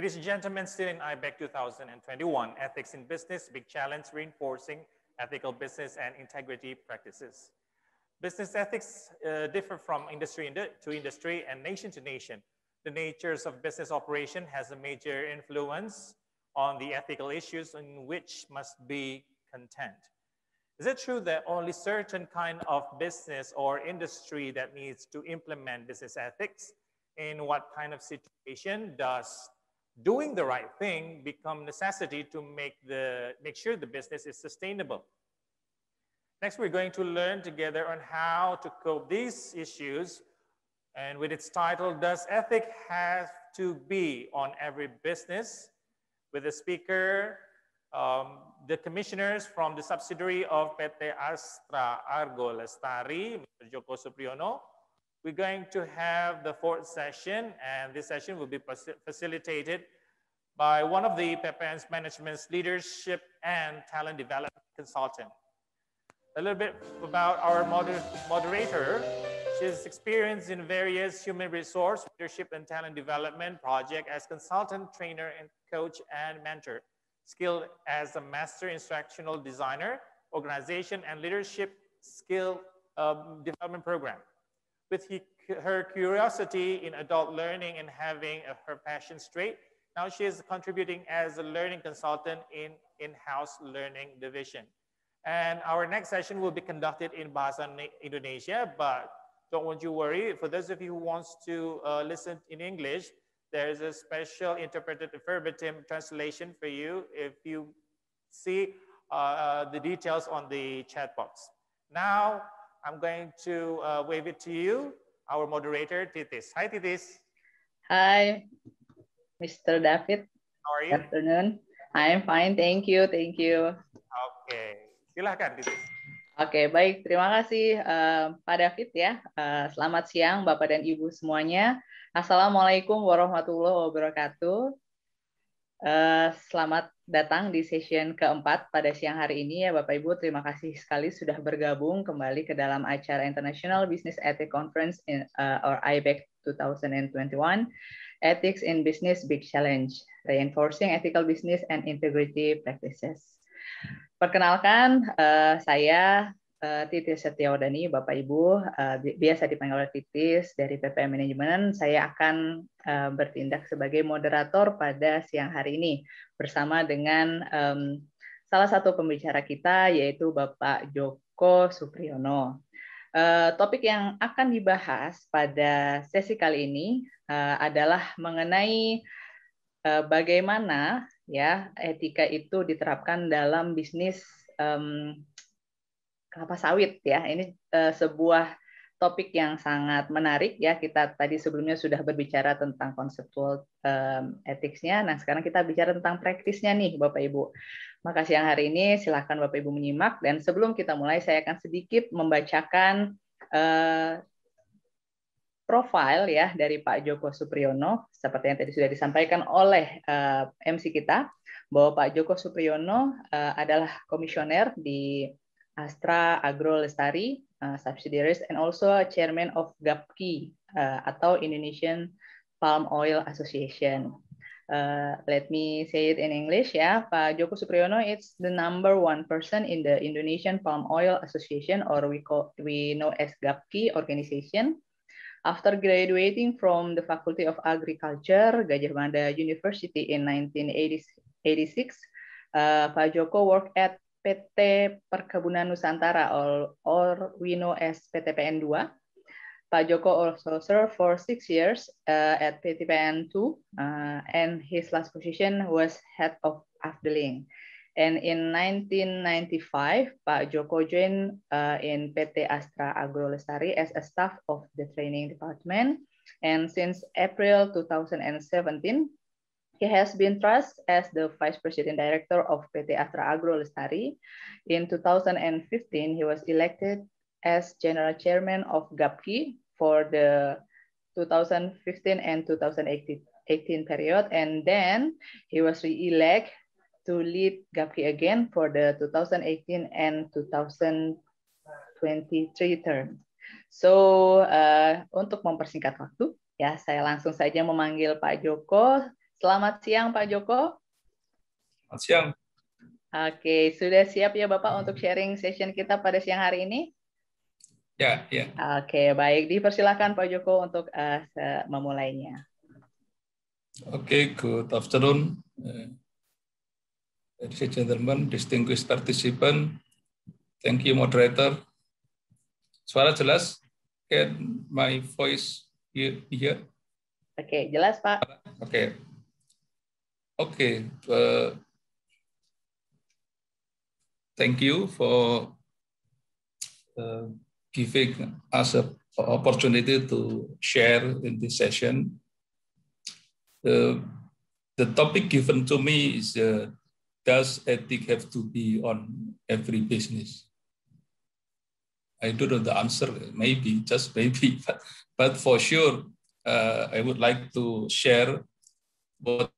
Ladies and gentlemen, still in IBEC 2021, Ethics in Business, Big Challenge, Reinforcing Ethical Business and Integrity Practices. Business ethics differ from industry to industry and nation to nation. The natures of business operation has a major influence on the ethical issues in which must be content. Is it true that only certain kind of business or industry that needs to implement business ethics? In what kind of situation does doing the right thing become necessity to make sure the business is sustainable? Next, we're going to learn together on how to cope these issues, and with its title, Does Ethic Have to Be on Every Business? With the speaker, the commissioners from the subsidiary of PT Astra Argo Lestari, Mr. Joko Supriyono. We're going to have the fourth session, and this session will be facilitated by one of the PPN's management's leadership and talent development consultant. A little bit about our moderator. She's experienced in various human resource, leadership and talent development projects as consultant, trainer, and coach and mentor. Skilled as a master instructional designer, organization and leadership skill development program. With her curiosity in adult learning and having her passion straight, now she is contributing as a learning consultant in-house learning division. And our next session will be conducted in Bahasa Indonesia, but don't you worry. For those of you who wants to listen in English, there's a special interpreted verbatim translation for you if you see the details on the chat box. Now, I'm going to wave it to you, our moderator, Titis. Hi, Titis. Hi, Mr. David. How are you? Good afternoon. I'm fine, thank you, thank you. Oke, silahkan, Titis. Oke, baik. Terima kasih Pak David ya. Selamat siang Bapak dan Ibu semuanya. Assalamualaikum warahmatullahi wabarakatuh. Selamat datang di session keempat pada siang hari ini ya Bapak Ibu. Terima kasih sekali sudah bergabung kembali ke dalam acara International Business Ethics Conference or IBEC 2021, Ethics in Business Big Challenge, Reinforcing Ethical Business and Integrity Practices. Perkenalkan, saya Titis Setiawadani, Bapak Ibu, biasa dipanggil oleh Titis dari PPM Manajemen. Saya akan bertindak sebagai moderator pada siang hari ini bersama dengan salah satu pembicara kita, yaitu Bapak Joko Supriyono. Topik yang akan dibahas pada sesi kali ini adalah mengenai bagaimana ya etika itu diterapkan dalam bisnis kelapa sawit ya. Ini sebuah topik yang sangat menarik ya. Kita tadi sebelumnya sudah berbicara tentang konseptual ethics-nya. Nah, sekarang kita bicara tentang praktisnya nih Bapak Ibu. Maka siang hari ini silakan Bapak Ibu menyimak, dan sebelum kita mulai saya akan sedikit membacakan profil ya dari Pak Joko Supriyono, seperti yang tadi sudah disampaikan oleh MC kita, bahwa Pak Joko Supriyono adalah komisioner di Astra Agro Lestari subsidiaries and also chairman of GAPKI atau Indonesian Palm Oil Association. Let me say it in English ya. Pak Joko Supriyono is the #1 person in the Indonesian Palm Oil Association, or we know as GAPKI organization. After graduating from the Faculty of Agriculture, Gadjah Mada University in 1986, Pak Joko worked at PT Perkebunan Nusantara, or we know as PTPN 2. Pak Joko also served for 6 years at PTPN 2, and his last position was head of Afdeling. And in 1995, Pak Joko joined in PT Astra Agro Lestari as a staff of the training department. And since April 2017, he has been trusted as the Vice President Director of PT Astra Agro Lestari. In 2015, he was elected as General Chairman of GAPKI for the 2015 and 2018 period, and then he was re-elected to lead GAPKI again for the 2018 and 2023 term. So untuk mempersingkat waktu, ya saya langsung saja memanggil Pak Joko. Selamat siang Pak Joko. Selamat siang. Oke, sudah siap ya Bapak untuk sharing session kita pada siang hari ini? Ya, ya. Oke, baik. Dipersilakan Pak Joko untuk memulainya. Oke, good afternoon. Ladies and gentlemen, distinguished participant, thank you moderator. Suara jelas? Can my voice be here? Oke, jelas Pak. Oke. Oke. Thank you for giving us an opportunity to share in this session. The topic given to me is does ethics have to be on every business? I don't know the answer, maybe, just maybe, but for sure, I would like to share what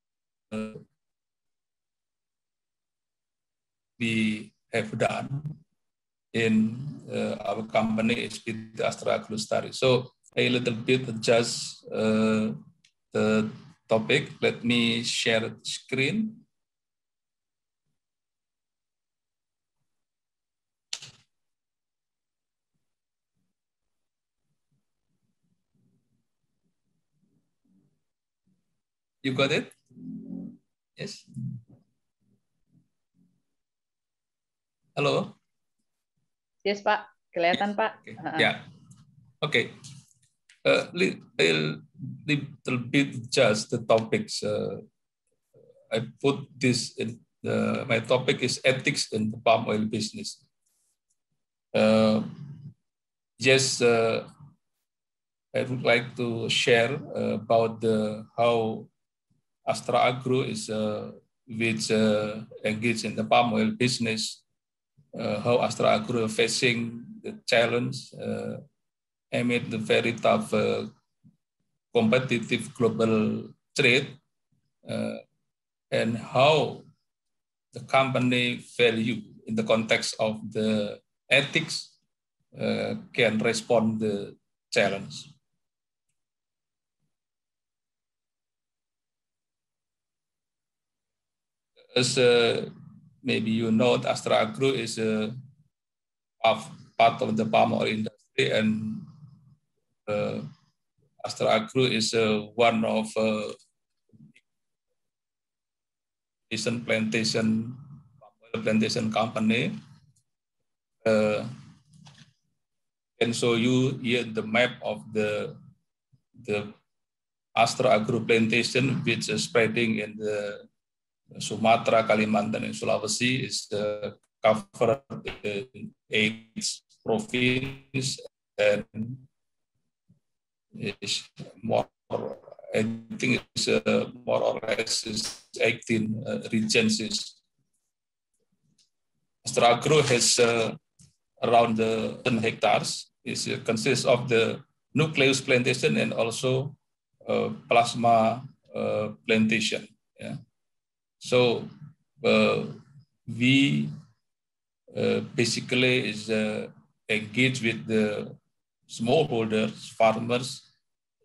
we have done in our company, SPD Astra Agrolestari. So a little bit adjust the topic. Let me share the screen. You got it? Yes. Halo? Yes, Pak. Kelihatan, Yes. Pak. Okay. Yeah. Okay. A little bit just the topics. I put this in my topic is ethics in the palm oil business. Yes, I would like to share about how Astra Agro is engaged in the palm oil business. How Astra Agro facing the challenge amid the very tough competitive global trade, and how the company value in the context of the ethics can respond the challenge. As maybe you know, Astra Agro is part of the palm oil industry, and Astra Agro is one of plantation company. Can show you here the map of the Astra Agro plantation, which is spreading in the Sumatra, Kalimantan, and Sulawesi. Is covered in 8 provinces and is more. I think it's more or less 18 regions. Astra Agro has around 10 hectares. It consists of the nucleus plantation and also plasma plantation. Yeah. So we basically is engaged with the smallholders, farmers,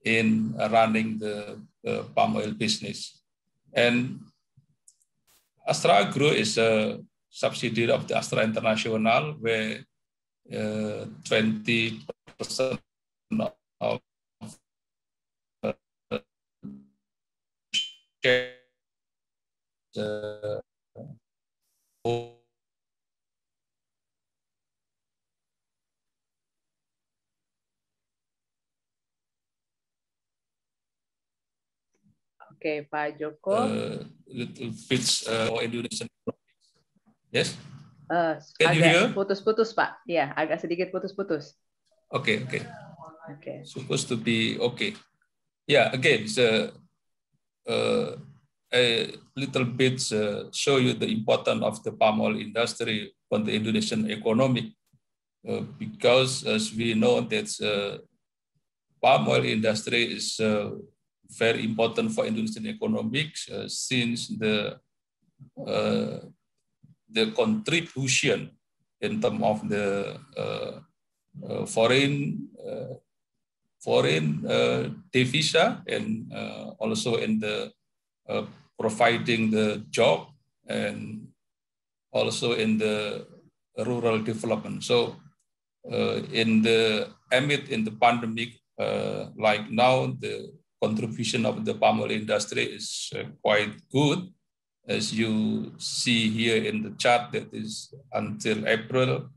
in running the palm oil business. And Astra Agro is a subsidiary of the Astra International, where 20% of shares Oke, Pak Joko. Little bits Indonesian. Yes. Can you hear? Putus-putus, Pak. Ya, agak sedikit putus-putus. Okay. Okay. Supposed to be okay. Yeah. Again, so a little bit show you the importance of the palm oil industry on the Indonesian economy, because as we know that palm oil industry is very important for Indonesian economics since the contribution in terms of the foreign devisa and also in the providing the job and also in the rural development. So in the pandemic, like now, the contribution of the palm oil industry is quite good. As you see here in the chart, that is until April,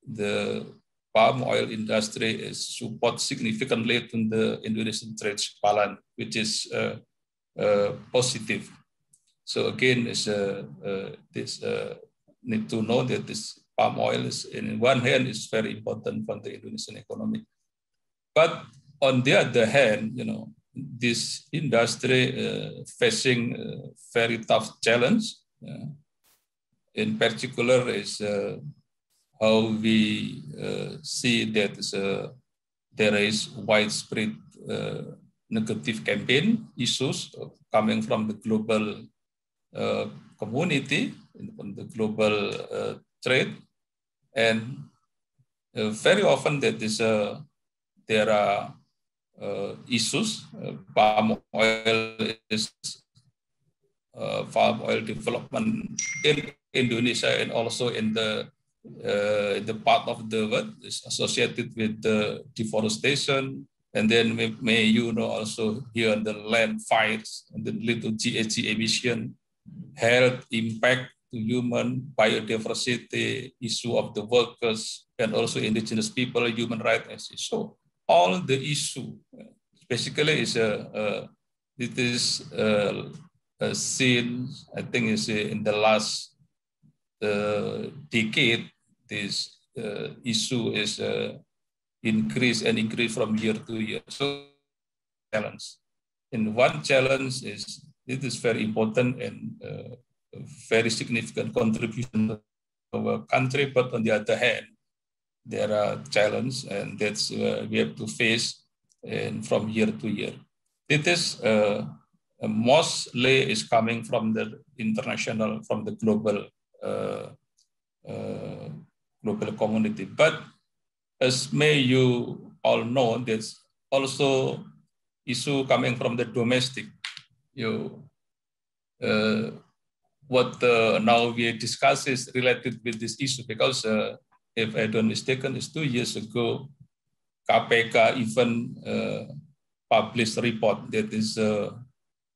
the palm oil industry is support significantly to the Indonesian trade balance, which is positive. So again, need to know that this palm oil is, in one hand, is very important for the Indonesian economy. But on the other hand, you know, this industry facing a very tough challenge. In particular, is how we see that there is widespread negative campaign issues coming from the global community, from the global trade, and very often that there are issues. Palm oil development in Indonesia and also in the part of the world is associated with the deforestation, and then may you know also here on the land fires and the little GHG emission, health impact to human, biodiversity, issue of the workers, and also indigenous people, human rights issues. So all the issue basically is it is seen, I think, is in the last decade. This issue is increase from year to year. So challenge. And one challenge is it is very important and very significant contribution to our country, but on the other hand, there are challenges, and that's we have to face and from year to year. It is mostly is coming from the international, from the global global community. But as may you all know, there's also issue coming from the domestic. What now we discuss is related with this issue because if I don't mistaken, it's 2 years ago, KPK even published a report that is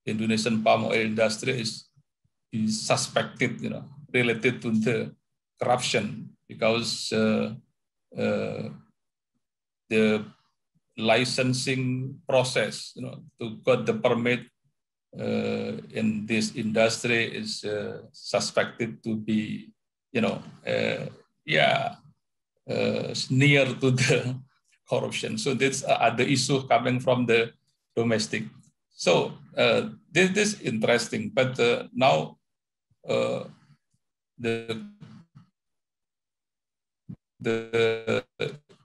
Indonesian palm oil industry is suspected, you know, related to the corruption because the licensing process, you know, to get the permit in this industry is suspected to be, you know, near to the corruption. So that's the issue coming from the domestic. So this is interesting, but now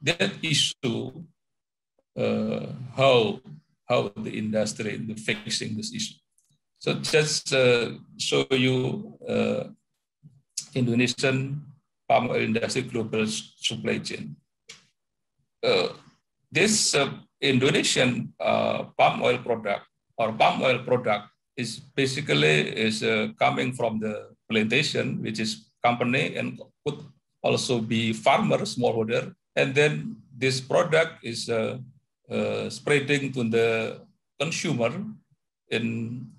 that issue, how the industry is fixing this issue. So just show you Indonesian palm oil industry global supply chain. This Indonesian palm oil product is basically coming from the plantation, which is company and could also be farmer, smallholder, and then this product is spreading to the consumer in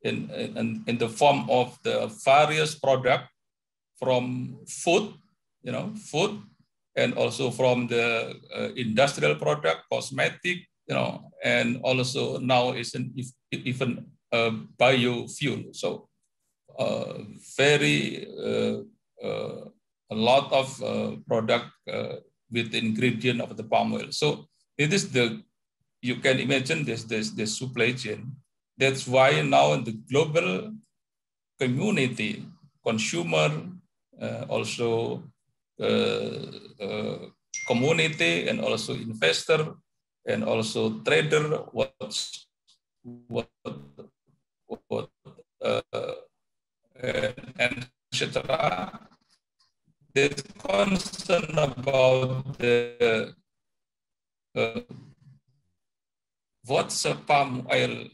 the form of the various product from food, you know, food, and also from the industrial product, cosmetic, you know, and also now is even biofuel. So very a lot of product with the ingredient of the palm oil. So it is you can imagine this supply chain. That's why now in the global community, consumer, also community, and also investor, and also trader, and etc. There's concern about the what's a palm oil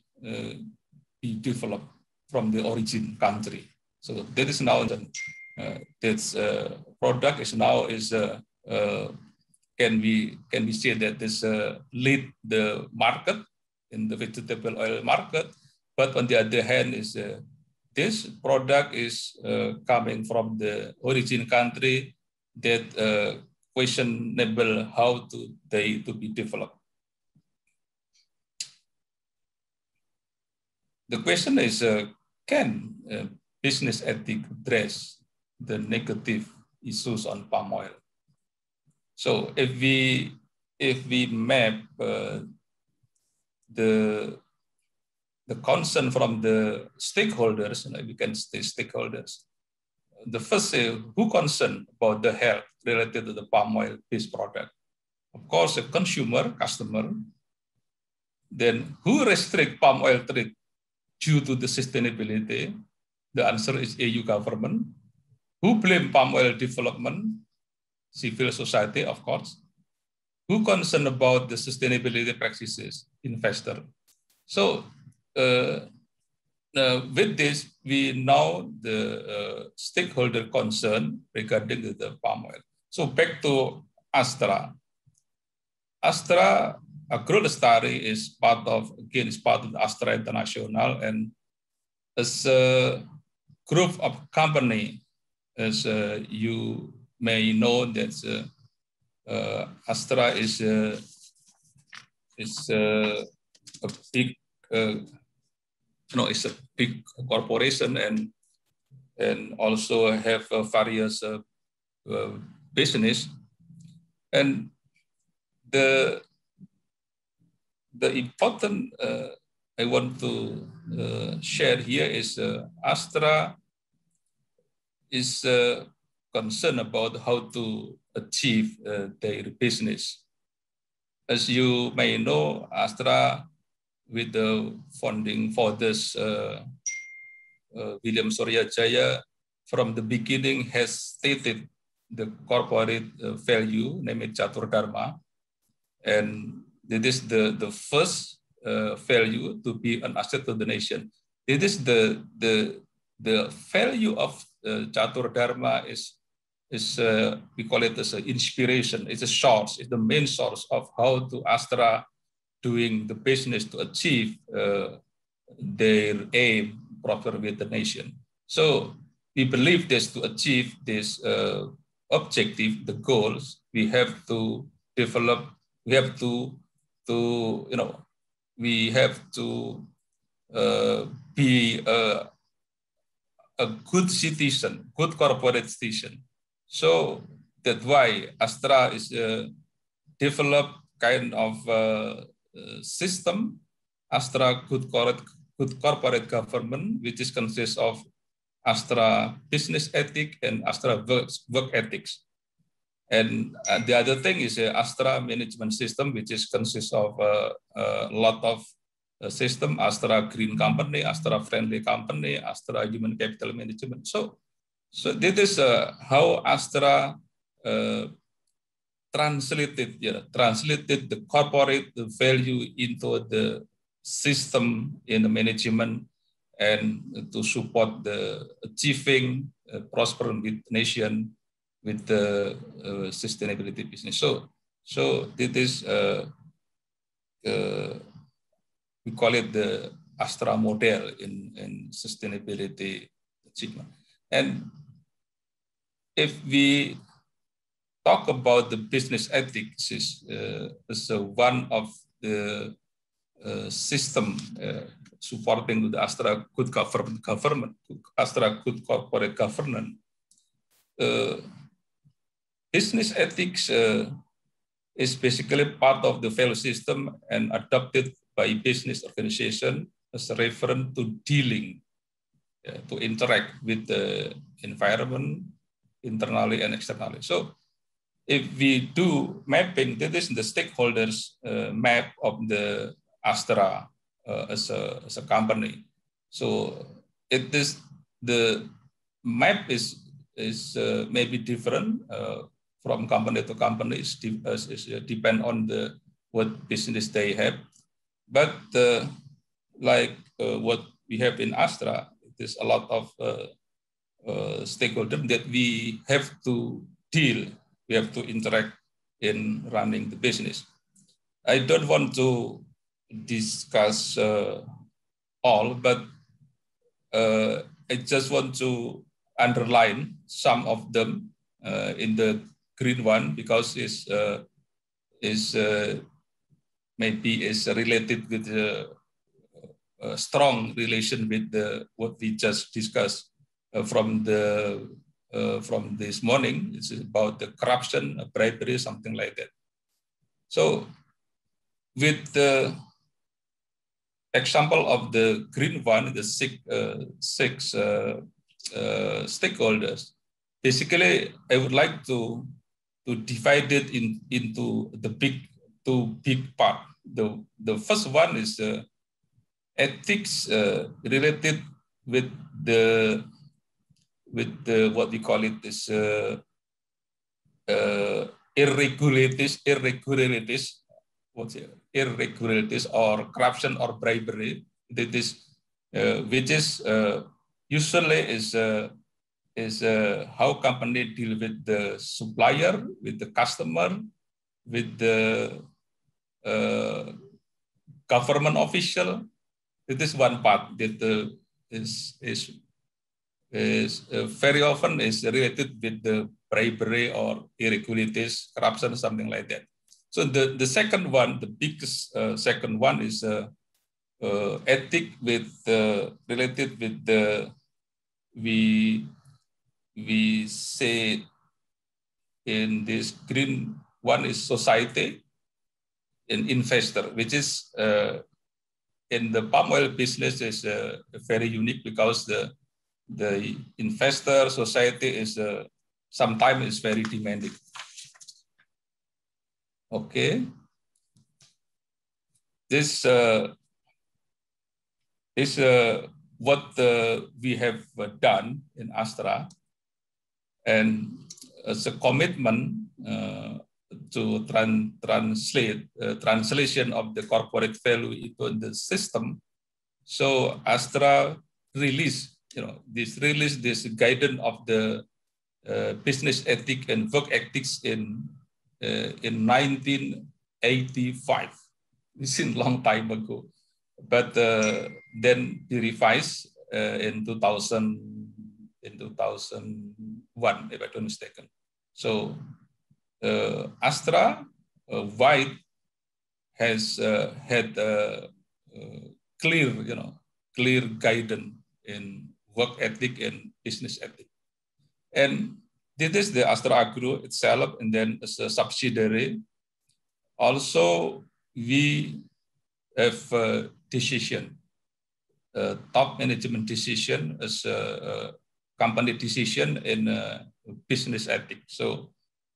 be developed. from the origin country. So that is now this product is now can we say that this lead the market in the vegetable oil market, but on the other hand is this product is coming from the origin country that questionable how to be developed. The question is, can business ethics address the negative issues on palm oil? So if we map the concern from the stakeholders, we can say stakeholders. The first is who concerned about the health related to the palm oil-based product? Of course, a consumer, customer. Then who restrict palm oil trade due to the sustainability? The answer is EU government. Who blame palm oil development? Civil society, of course. Who concerned about the sustainability practices? Investor. So with this, we know the stakeholder concern regarding the palm oil. So back to Astra. Astra Agrolestari is part of the Astra International, and as a group of company, as you may know that Astra is a big it's a big corporation and also have various business. And the important I want to share here is Astra is concerned about how to achieve their business. As you may know, Astra, with the funding for this William Suryajaya, from the beginning has stated the corporate value, named Catur Dharma, and it is the first value to be an asset to the nation. It is the value of Catur Dharma is we call it as an inspiration. It's a source. It's the main source of how to Astra doing the business to achieve their aim, prosper with the nation. So we believe this to achieve this objective, the goals, we have to develop. We have to be a good citizen, good corporate citizen. So that's why Astra is developed kind of system, Astra good corporate government, which is consists of Astra business ethics and Astra work ethics. And the other thing is Astra management system, which is consists of a lot of system, Astra green company, Astra friendly company, Astra human capital management. So this is how Astra translated the corporate value into the system in the management and to support the achieving prospering with nation with the sustainability business. So this is we call it the Astra model in sustainability achievement. And if we talk about the business ethics, is one of the system supporting the Astra good government, Astra good corporate governance. Business ethics is basically part of the value system and adopted by business organization as a reference to dealing, to interact with the environment internally and externally. So if we do mapping, that is the stakeholders map of the Astra as a company. So it is the map is maybe different from company to company. It depend on what business they have. But like what we have in Astra, there's a lot of stakeholders that we have to deal, we have to interact in running the business. I don't want to discuss all, but I just want to underline some of them in the green one, because maybe is related with a strong relation with what we just discussed from this morning. It's about the corruption, bribery, something like that. So with the example of the green one, the six stakeholders, basically I would like to divide it into the two big parts. The first one is ethics related with the what we call it is irregularities or corruption or bribery. That is which is usually is how company deal with the supplier, with the customer, with the government official. It is one part that is very often is related with the bribery or irregularities, corruption, something like that. So the second one, the biggest second one is ethic with related with the we say in this green one is society and investor, which is in the palm oil business is very unique because the investor society is sometimes is very demanding. Okay, this is what we have done in Astra, and as a commitment to translate translation of the corporate value into the system. So Astra released, this guidance of the business ethic and work ethics in 1985. It's a long time ago, but then we revised in 2001, if I'm not mistaken. So Astra White has had clear guidance in work ethic and business ethic, and this is the Astra Agro itself, and then as a subsidiary. Also, we have a decision, top management decision as a company decision in business ethics. So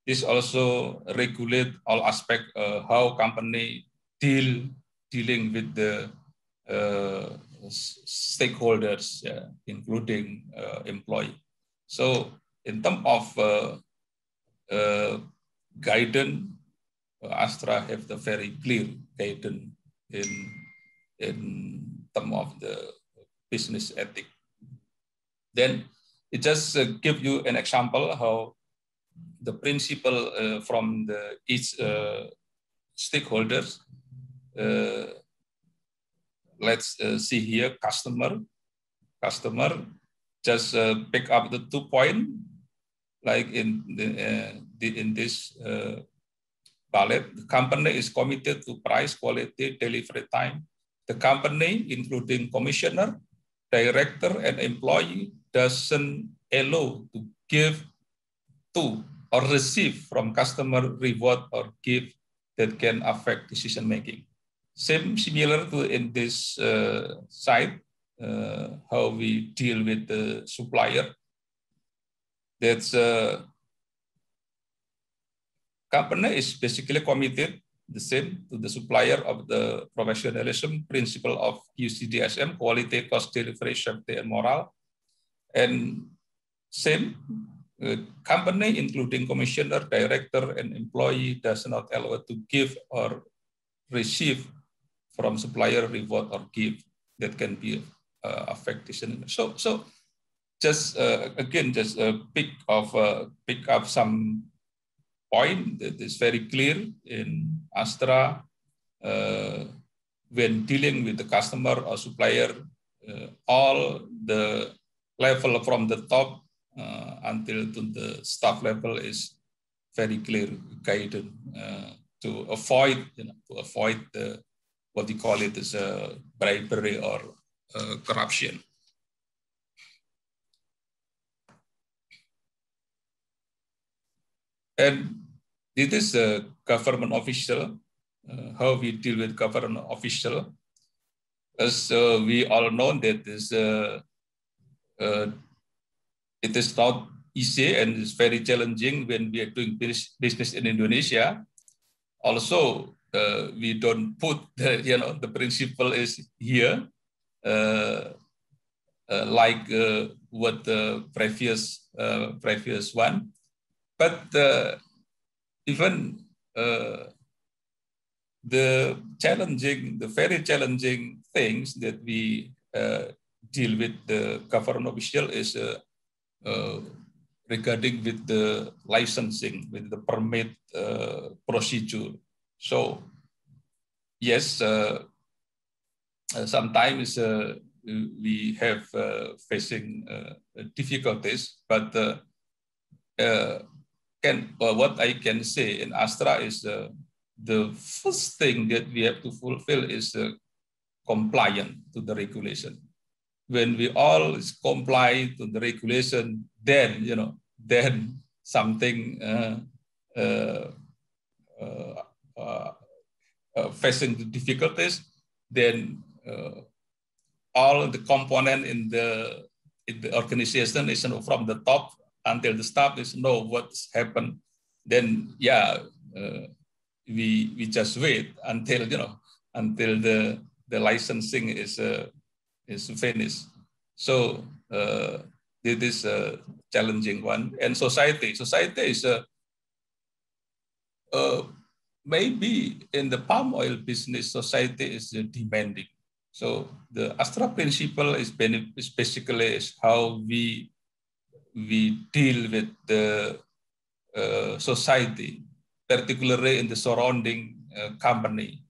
this also regulate all aspect how company dealing with the stakeholders, including employee. So in terms of guidance, Astra have the very clear guidance in terms of the business ethic. Then it just give you an example how the principle from each stakeholders. Let's see here, customer. Just pick up the 2 points, like in this bullet. The company is committed to price, quality, delivery time. The company, including commissioner, director, and employee, doesn't allow to give to or receive from customer reward or gift that can affect decision making. Similar to in this side, how we deal with the supplier. That's company is basically committed the same to the supplier of the professionalism principle of QCDSM, quality, cost, delivery, safety, and moral. And same company, including commissioner, director, and employee, does not allow to give or receive from supplier reward or gift that can be affectation. So just again, just pick up some point that is very clear in Astra when dealing with the customer or supplier, all the level from the top until to the staff level is very clear guidance to avoid, the what you call it is bribery or corruption. And this is a government official, how we deal with government official. As we all know that it is not easy and it's very challenging when we are doing business in Indonesia. Also, we don't put the principle is here like what the previous one. But even the very challenging things that we deal with the government official is regarding with the licensing, with the permit procedure. So yes, sometimes we have facing difficulties, but what I can say in Astra is the first thing that we have to fulfill is compliant to the regulation. When we all comply to the regulation, then then something facing the difficulties, then all the component in the organization is from the top until the staff is know what's happened. Then we just wait until until the licensing is finished. So this is a challenging one. And society is maybe in the palm oil business, society is demanding. So the Astra principle is basically how we deal with the society, particularly in the surrounding company,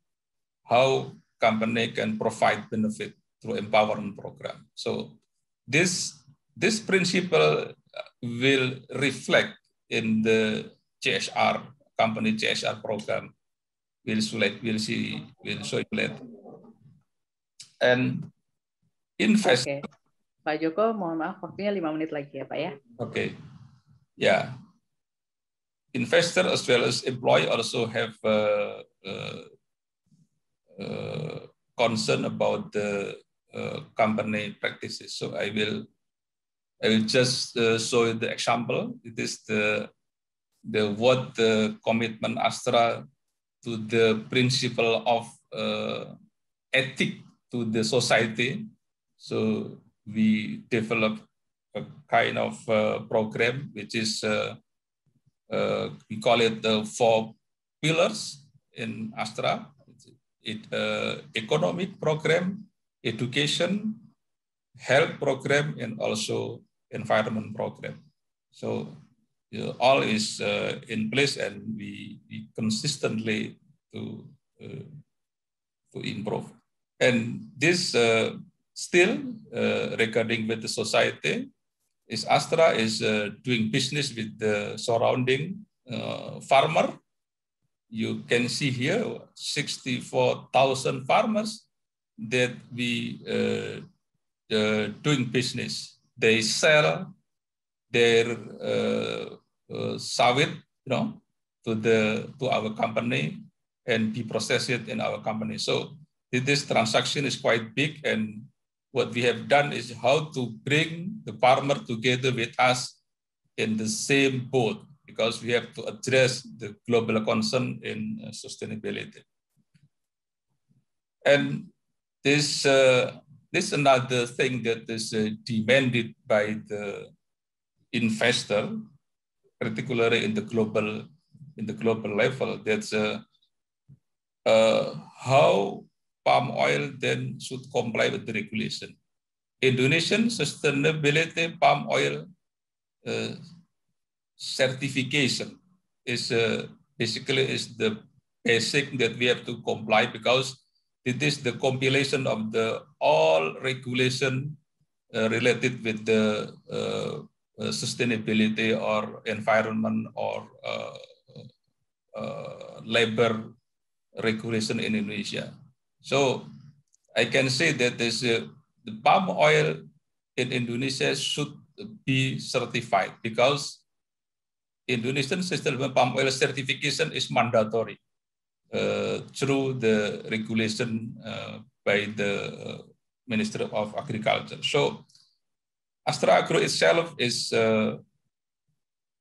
how company can provide benefit through empowerment program. So this principle will reflect in the CSR, company CSR program. We'll show it later. And invest. Okay. Pak Joko, mohon maaf, waktunya 5 menit lagi ya Pak ya. Okay. Yeah. Investor as well as employee also have concern about the company practices. So I will just show you the example. It is the commitment Astra to the principle of ethic to the society. So we develop a kind of program which is we call it the 4 pillars in Astra. Economic program, education, health program, and also environment program. So all is in place, and we consistently to improve. And this still regarding with the society, is Astra is doing business with the surrounding farmer. You can see here 64,000 farmers that we doing business. They sell their sawit, to our company and be processed in our company. So this transaction is quite big, and what we have done is how to bring the farmer together with us in the same boat, because we have to address the global concern in sustainability. And this another thing that is demanded by the investor, particularly in the global level. That's how palm oil then should comply with the regulation. Indonesian sustainability palm oil certification is basically is the basic that we have to comply, because it is the compilation of the all regulation related with the sustainability or environment or labor regulation in Indonesia. So I can say that this, the palm oil in Indonesia should be certified, because Indonesian sustainable palm oil certification is mandatory through the regulation by the Ministry of Agriculture. So Astra Agro itself is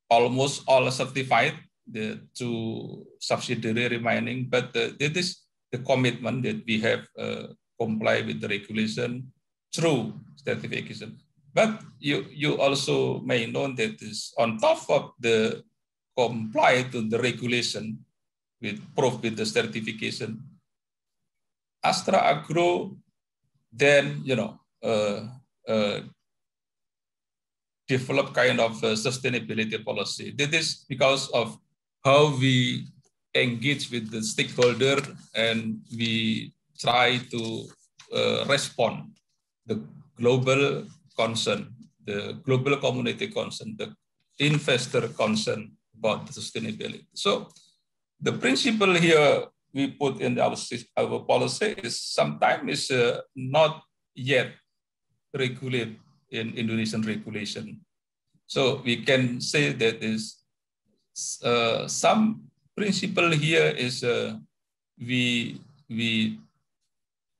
almost all certified, the two subsidiary remaining, but it is the commitment that we have comply with the regulation through certification. But you also may know that is on top of the comply to the regulation with proof with the certification, Astra Agro then develop kind of sustainability policy. That is because of how we engage with the stakeholder and we try to respond the global concern, the global community concern, the investor concern about the sustainability. So the principle here we put in our policy is sometimes is not yet regulated in Indonesian regulation. So we can say that is some principle here is we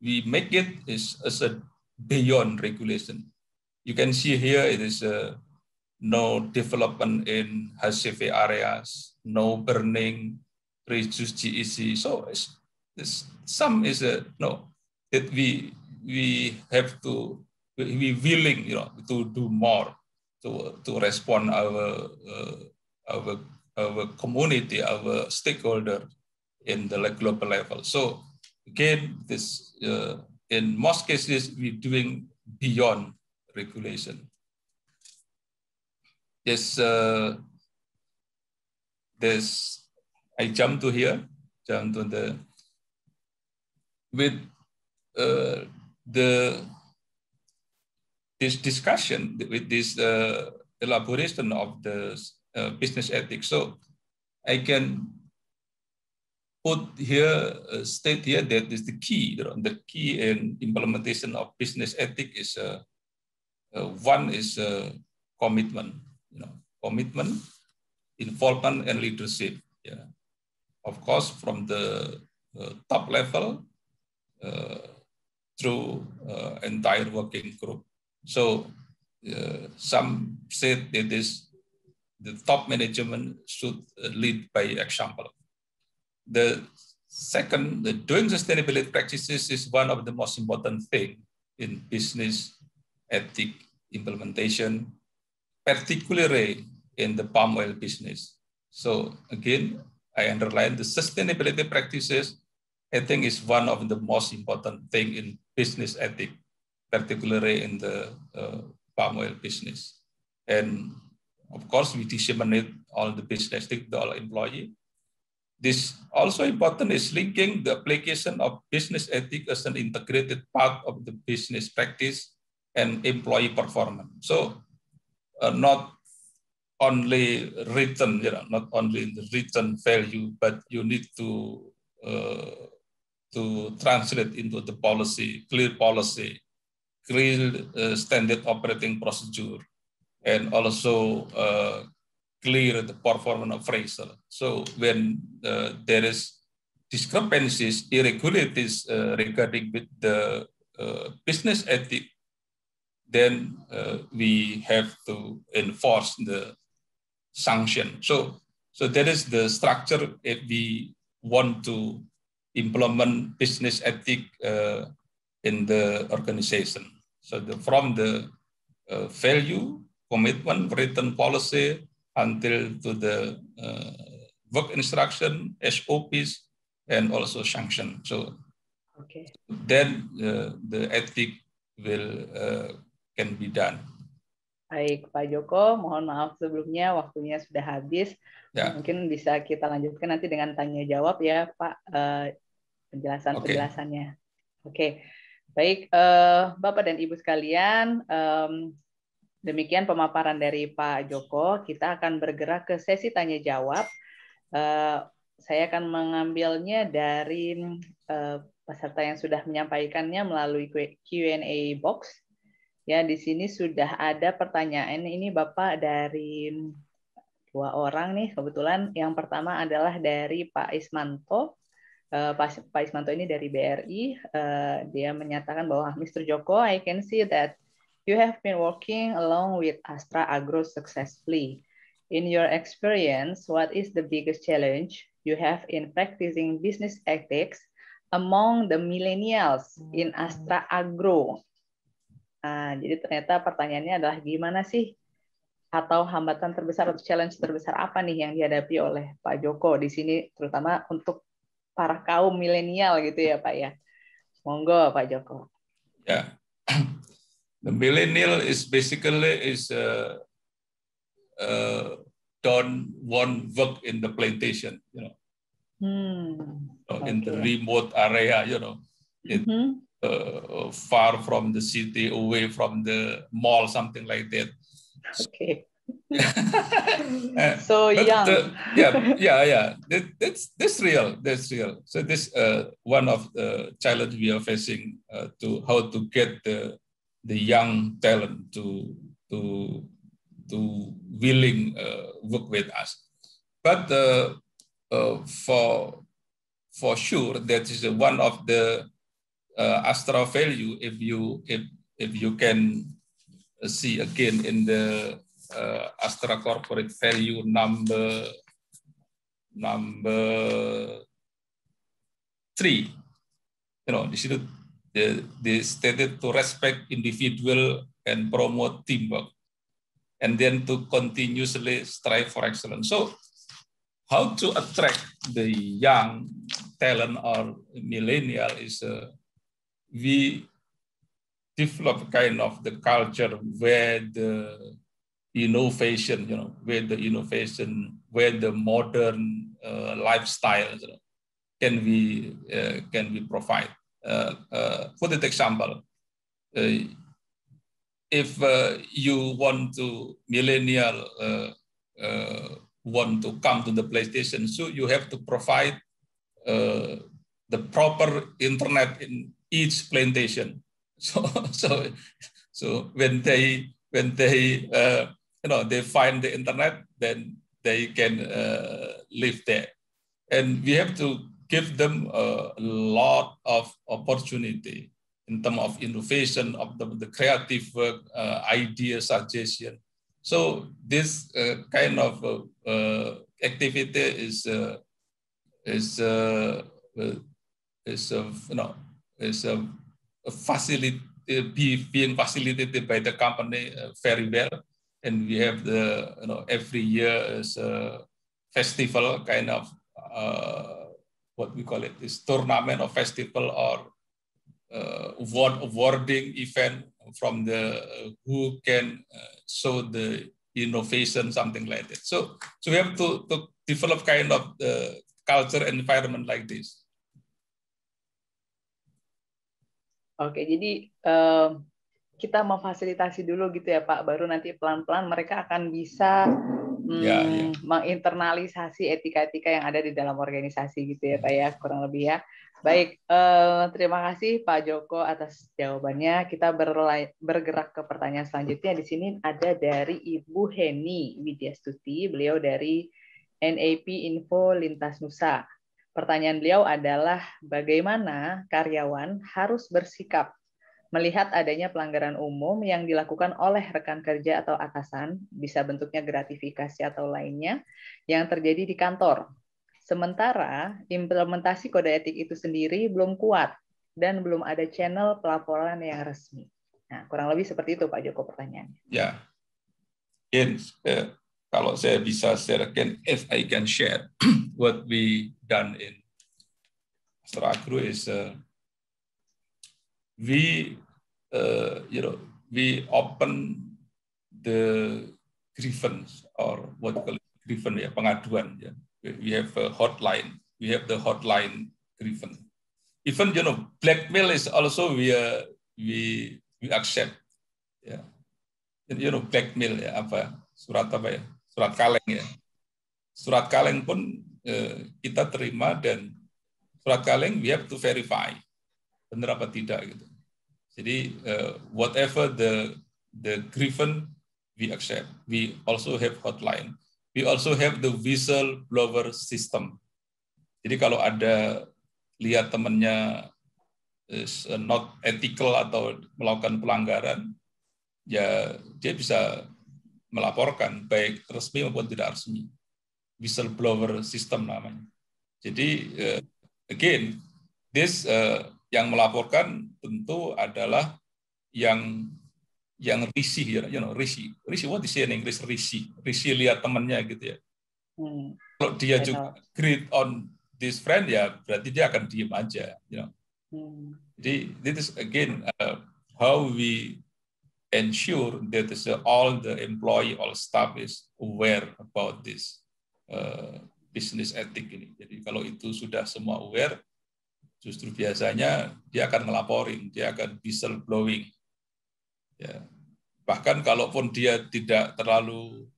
make it is as a beyond regulation. You can see here it is no development in HCV areas, no burning, reduce GEC. So some is no that we have to be willing to do more to respond our community, our stakeholder in the global level. So again, this in most cases we're doing beyond regulation. This I jump to here, jump to the with this discussion with this elaboration of the business ethics. So I can put here, state here that is the key. The key in implementation of business ethics is one is commitment. Commitment, involvement, and leadership. Yeah, of course, from the top level through entire working group. So some said that the top management should lead by example. The second, the doing sustainability practices is one of the most important thing in business ethic implementation, particularly in the palm oil business. So again, I underline the sustainability practices, I think is one of the most important thing in business ethic, particularly in the palm oil business. And of course, we disseminate all the business ethic to all employees. This also important is linking the application of business ethic as an integrated part of the business practice and employee performance. So not only written, not only the written value, but you need to translate into the policy, clear standard operating procedure, and also clear the performance appraisal. So when there is discrepancies, irregularities regarding with the business ethic, then we have to enforce the sanction. So that is the structure if we want to implement business ethic in the organization. So from the value, commitment, written policy, until to the work instruction, SOPs, and also sanction. So then the ethic will can be done. Baik, Pak Joko, mohon maaf sebelumnya waktunya sudah habis. Ya. Mungkin bisa kita lanjutkan nanti dengan tanya jawab ya, Pak, penjelasan-penjelasannya. Oke. Baik, Bapak dan Ibu sekalian, demikian pemaparan dari Pak Joko. Kita akan bergerak ke sesi tanya jawab. Saya akan mengambilnya dari peserta yang sudah menyampaikannya melalui Q&A box. Ya, di sini sudah ada pertanyaan. Ini Bapak dari 2 orang nih kebetulan. Yang pertama adalah dari Pak Ismanto. Pak Ismanto ini dari BRI. Dia menyatakan bahwa Mr. Joko, I can see that you have been working along with Astra Agro successfully. In your experience, what is the biggest challenge you have in practicing business ethics among the millennials in Astra Agro? Nah, jadi ternyata pertanyaannya adalah gimana sih atau hambatan terbesar atau challenge terbesar apa nih yang dihadapi oleh Pak Joko di sini, terutama untuk para kaum milenial gitu ya Pak ya. Monggo Pak Joko. Yeah, the millennial is basically don't want work in the plantation, you know, in the remote area, you know, far from the city, away from the mall, something like that. Okay. So young. That's real. That's real. So this one of the challenge we are facing to how to get the young talent to willing work with us. But for sure that is one of the Astra value. If you can see again in the Astra corporate value number 3, you know, they stated to respect individual and promote teamwork, and then to continuously strive for excellence. So, how to attract the young talent or millennial is we develop kind of the culture where the innovation, you know, where the modern lifestyle, you know, can be provide. For the example, if you want to millennial want to come to the PlayStation, so you have to provide the proper internet in each plantation. So when they you know, they find the internet, then they can live there. And we have to give them a lot of opportunity in terms of innovation, of the creative work, idea suggestion. So this kind of activity is being facilitated by the company very well, and we have the, you know, every year is a festival kind of what we call it, this tournament or festival or awarding event from the who can show the innovation, something like that. So we have to develop kind of the culture environment like this. Oke, jadi kita memfasilitasi dulu gitu ya Pak, baru nanti pelan-pelan mereka akan bisa menginternalisasi etika-etika yang ada di dalam organisasi gitu ya Pak ya, kurang lebih ya. Baik, terima kasih Pak Joko atas jawabannya. Kita bergerak ke pertanyaan selanjutnya. Di sini ada dari Ibu Heni Widyastuti, beliau dari NAP Info Lintas Nusa. Pertanyaan beliau adalah bagaimana karyawan harus bersikap melihat adanya pelanggaran umum yang dilakukan oleh rekan kerja atau atasan, bisa bentuknya gratifikasi atau lainnya, yang terjadi di kantor. Sementara implementasi kode etik itu sendiri belum kuat dan belum ada channel pelaporan yang resmi. Nah, kurang lebih seperti itu Pak Joko pertanyaannya. Ya, kalau saya bisa share, if I can share what we done in Astra Agro is we we open the grievance or what we call it, grievance ya, pengaduan ya. We have a hotline. We have the hotline grievance. Even blackmail is also we accept ya. Blackmail ya, surat kaleng ya. Surat kaleng pun kita terima, dan surat kaleng we have to verify benar apa tidak gitu. Jadi whatever the grievance we accept. We also have hotline. We also have the whistleblower system. Jadi kalau ada lihat temannya is not ethical atau melakukan pelanggaran, ya dia bisa melaporkan baik resmi maupun tidak resmi. Whistleblower system namanya. Jadi again, this yang melaporkan tentu adalah yang risih, risih, what is in English, risih lihat temannya gitu ya. Kalau dia juga greed on this friend, ya berarti dia akan diem aja, Jadi this is again how we ensure that all the employee, all staff is aware about this business ethic ini. Jadi kalau itu sudah semua aware, justru biasanya dia akan ngelaporin, dia akan whistleblowing. Ya. Bahkan kalaupun dia tidak terlalu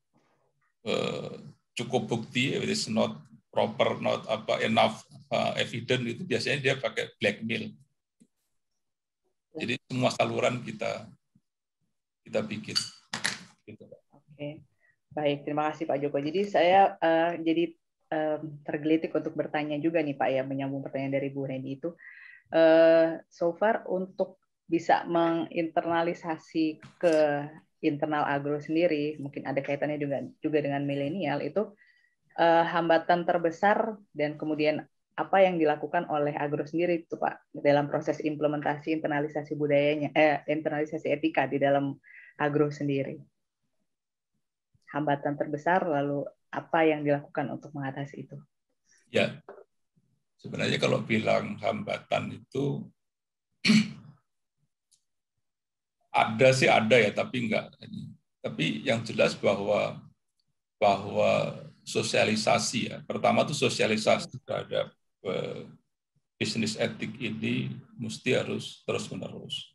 cukup bukti, it is not proper, not enough evidence, itu biasanya dia pakai blackmail. Jadi semua saluran kita bikin. Gitu. Oke, baik, terima kasih Pak Joko. Jadi saya jadi tergelitik untuk bertanya juga nih Pak ya, menyambung pertanyaan dari Bu Reni itu. So far untuk bisa menginternalisasi ke internal agro sendiri, mungkin ada kaitannya juga dengan milenial, itu hambatan terbesar dan kemudian apa yang dilakukan oleh agro sendiri itu Pak dalam proses implementasi internalisasi budayanya, internalisasi etika di dalam agro sendiri. Hambatan terbesar, lalu apa yang dilakukan untuk mengatasi itu? Ya, sebenarnya kalau bilang hambatan itu ada ya, tapi enggak. Tapi yang jelas bahwa sosialisasi ya. Pertama itu sosialisasi terhadap bisnis etik ini mesti harus terus-menerus.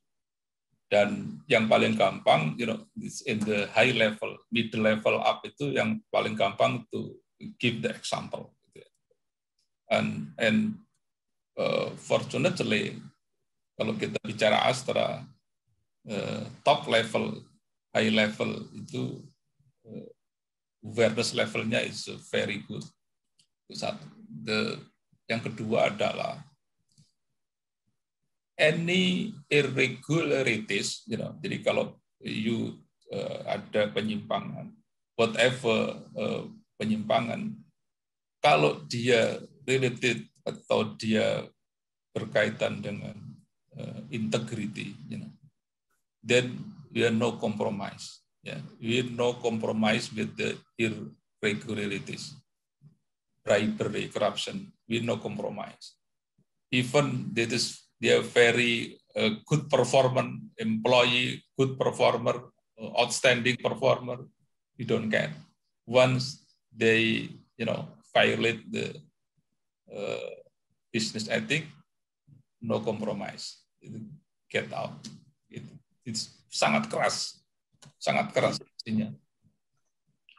Dan yang paling gampang, in the high level, middle level up itu yang paling gampang to give the example. And fortunately, kalau kita bicara Astra, top level, high level itu awareness levelnya is very good. Yang kedua adalah any irregularities, jadi kalau ada penyimpangan, whatever penyimpangan, kalau dia related atau dia berkaitan dengan integrity, then we are no compromise. We are no compromise with the irregularities, bribery, corruption. We are no compromise. Even they are very good performer, employee, good performer, outstanding performer, we don't care. Once they, violate the business ethic, no compromise. Get out. It's sangat keras isinya.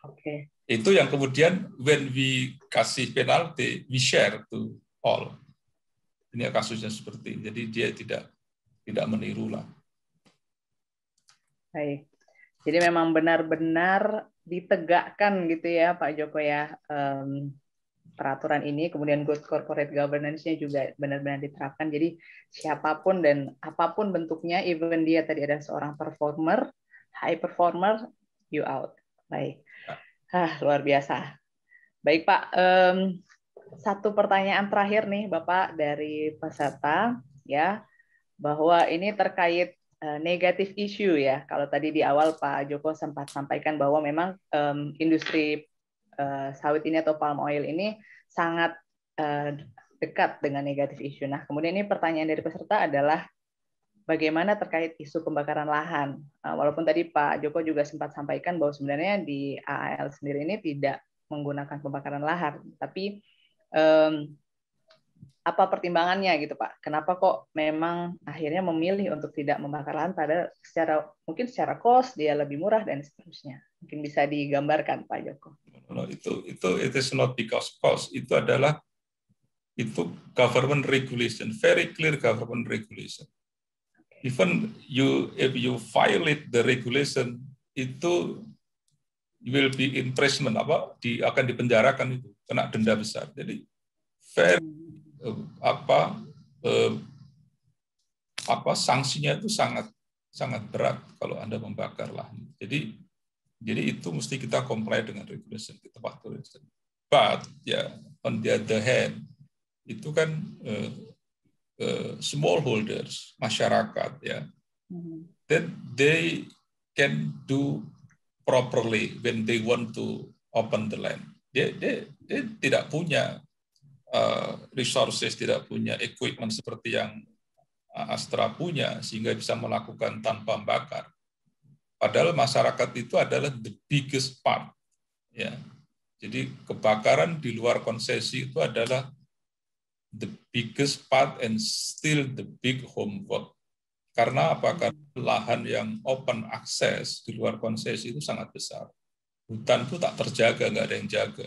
Oke. Itu yang kemudian when we kasih penalti, we share to all. Ini kasusnya seperti ini. Jadi dia tidak meniru lah. Baik. Jadi memang benar-benar ditegakkan gitu ya Pak Joko ya, peraturan ini, kemudian good corporate governance-nya juga benar-benar diterapkan. Jadi siapapun dan apapun bentuknya, even dia tadi ada seorang performer, high performer, you out. Baik. Luar biasa. Baik Pak, satu pertanyaan terakhir nih Bapak dari peserta ya, bahwa ini terkait negatif issue ya. Kalau tadi di awal Pak Joko sempat sampaikan bahwa memang industri sawit ini atau palm oil ini sangat dekat dengan negatif issue. Nah, kemudian ini pertanyaan dari peserta adalah bagaimana terkait isu pembakaran lahan. Walaupun tadi Pak Joko juga sempat sampaikan bahwa sebenarnya di AAL sendiri ini tidak menggunakan pembakaran lahan, tapi apa pertimbangannya gitu Pak? Kenapa kok memang akhirnya memilih untuk tidak membakar lahan pada mungkin secara cost dia lebih murah dan seterusnya. Mungkin bisa digambarkan Pak Joko. No, it is not because cost. Itu adalah government regulation, very clear government regulation. Even if you violate the regulation, itu will be imprisonment, akan dipenjarakan, itu kena denda besar. Jadi very sanksinya itu sangat berat kalau Anda membakar lahan. Jadi itu mesti kita comply dengan regulation kita patuhi. But on the other hand, itu kan smallholders, masyarakat then they can do properly when they want to open the land. Dia tidak punya resources, tidak punya equipment seperti yang Astra punya, sehingga bisa melakukan tanpa bakar. Padahal masyarakat itu adalah the biggest part. Ya. Jadi kebakaran di luar konsesi itu adalah the biggest part and still the big homework. Karena apa? Karena lahan yang open access di luar konsesi itu sangat besar. Hutan itu tak terjaga, nggak ada yang jaga.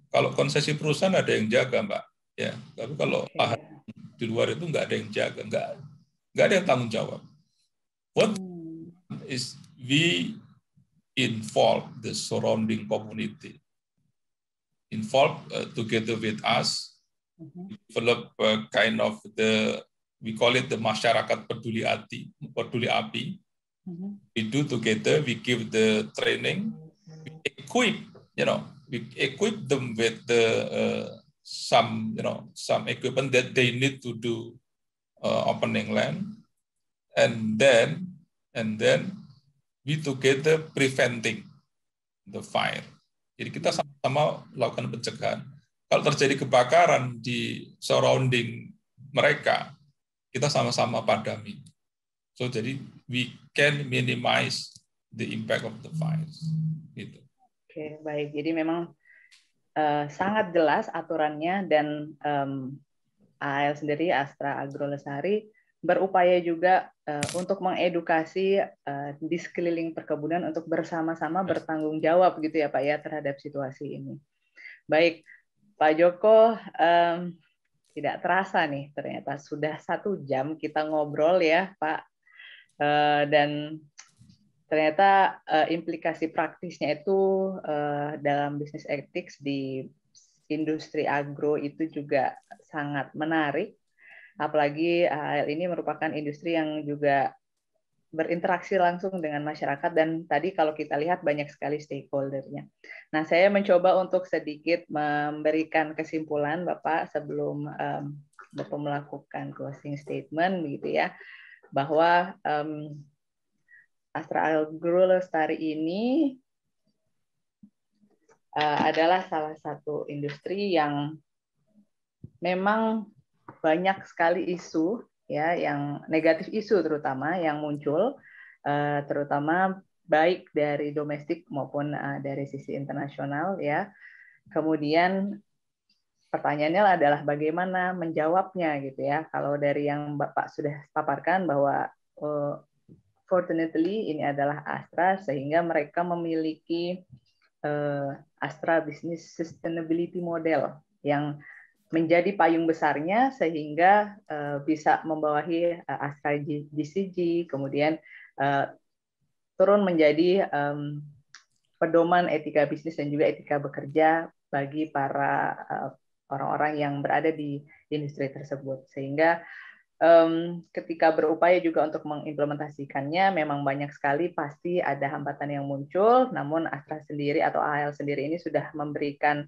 Kalau konsesi perusahaan ada yang jaga, Mbak. Ya, tapi kalau lahan di luar itu nggak ada yang jaga, nggak ada yang tanggung jawab. What is we involve the surrounding community, involve together with us, develop kind of we call it the masyarakat peduli api. We do together, we give the training, we equip them with some equipment that they need to do opening land, and then we together preventing the fire. Jadi kita sama-sama melakukan pencegahan. Kalau terjadi kebakaran di surrounding mereka, kita sama-sama padami. So jadi we can minimize the impact of the fires. Gitu. Oke, baik. Jadi memang sangat jelas aturannya, dan AAL sendiri, Astra Agrolestari, berupaya juga untuk mengedukasi di sekeliling perkebunan untuk bersama-sama bertanggung jawab gitu ya Pak ya terhadap situasi ini. Baik, Pak Joko, tidak terasa nih ternyata sudah 1 jam kita ngobrol ya Pak, dan ternyata implikasi praktisnya itu dalam bisnis ethics di industri agro itu juga sangat menarik. Apalagi AAL ini merupakan industri yang juga berinteraksi langsung dengan masyarakat, dan tadi kalau kita lihat banyak sekali stakeholder-nya. Nah, saya mencoba untuk sedikit memberikan kesimpulan Bapak sebelum Bapak melakukan closing statement begitu ya, bahwa Astra Agrolestari ini adalah salah satu industri yang memang banyak sekali isu ya, yang negatif isu terutama yang muncul, terutama baik dari domestik maupun dari sisi internasional ya. Kemudian pertanyaannya adalah bagaimana menjawabnya gitu ya. Kalau dari yang Bapak sudah paparkan bahwa fortunately ini adalah Astra, sehingga mereka memiliki Astra Business Sustainability Model yang menjadi payung besarnya sehingga bisa membawahi Astra GCG, kemudian turun menjadi pedoman etika bisnis dan juga etika bekerja bagi para orang-orang yang berada di industri tersebut. Sehingga ketika berupaya juga untuk mengimplementasikannya, memang banyak sekali pasti ada hambatan yang muncul, namun Astra sendiri atau AAL sendiri ini sudah memberikan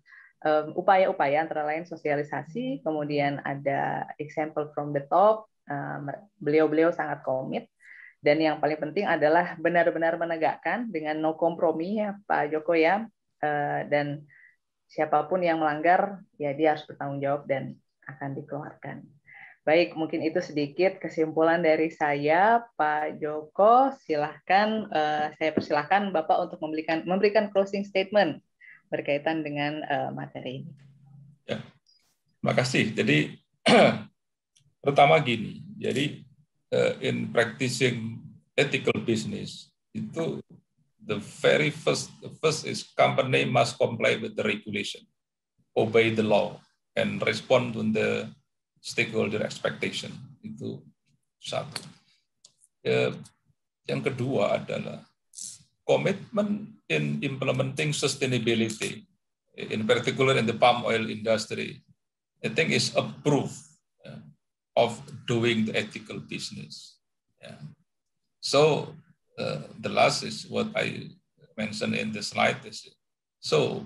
upaya-upaya antara lain sosialisasi, kemudian ada example from the top, beliau-beliau sangat komit, dan yang paling penting adalah benar-benar menegakkan dengan no kompromi ya Pak Joko ya, dan siapapun yang melanggar ya dia harus bertanggung jawab dan akan dikeluarkan. Baik, mungkin itu sedikit kesimpulan dari saya, Pak Joko. Silahkan, saya persilahkan Bapak untuk memberikan closing statement berkaitan dengan materi ini. Ya, terima kasih. Jadi pertama gini, jadi in practicing ethical business itu the first is company must comply with the regulation, obey the law, and respond to the stakeholder expectation. Itu satu. Yang kedua adalah commitment in implementing sustainability, in particular in the palm oil industry, I think is a proof of doing the ethical business. Yeah. So the last is what I mentioned in the slide. So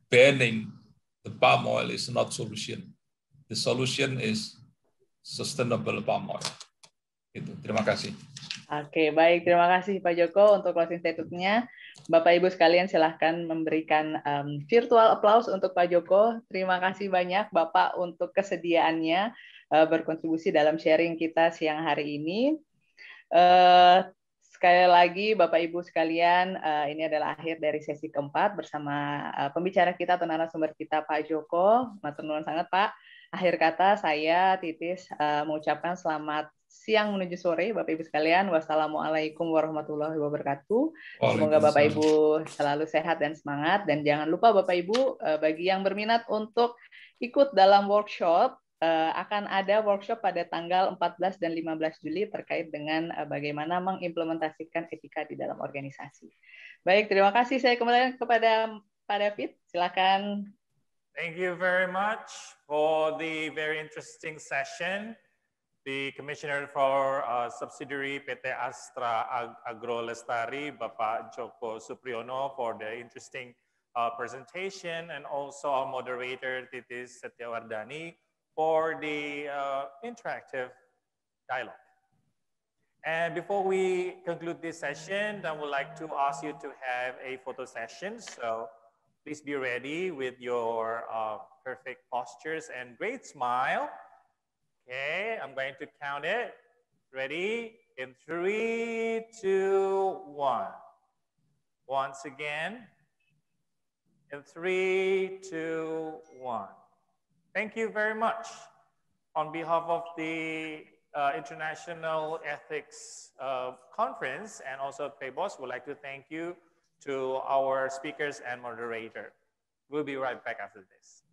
banning the palm oil is not solution. The solution is sustainable palm oil. Itu. Terima kasih. Oke, baik. Terima kasih Pak Joko untuk closing statement-nya. Bapak Ibu sekalian silahkan memberikan virtual applause untuk Pak Joko. Terima kasih banyak Bapak untuk kesediaannya berkontribusi dalam sharing kita siang hari ini. Sekali lagi Bapak Ibu sekalian, ini adalah akhir dari sesi keempat bersama pembicara kita atau narasumber kita Pak Joko. Matur nuwun sangat Pak. Akhir kata saya Titis mengucapkan selamat siang menuju sore Bapak Ibu sekalian. Wassalamualaikum warahmatullahi wabarakatuh. Semoga Bapak Ibu selalu sehat dan semangat, dan jangan lupa Bapak Ibu bagi yang berminat untuk ikut dalam workshop, akan ada workshop pada tanggal 14 dan 15 Juli terkait dengan bagaimana mengimplementasikan etika di dalam organisasi. Baik, terima kasih. Saya kembali kepada Pak David. Silakan. Thank you very much for the very interesting session. The Commissioner for Subsidiary PT Astra Agro Lestari, Bapak Joko Supriyono, for the interesting presentation, and also our moderator, Titis Setiawardani, for the interactive dialogue. And before we conclude this session, I would like to ask you to have a photo session. So please be ready with your perfect postures and great smile. Okay, I'm going to count it. Ready? In 3, 2, 1. Once again. In 3, 2, 1. Thank you very much. On behalf of the International Ethics Conference and also PayBoss, would like to thank you to our speakers and moderator. We'll be right back after this.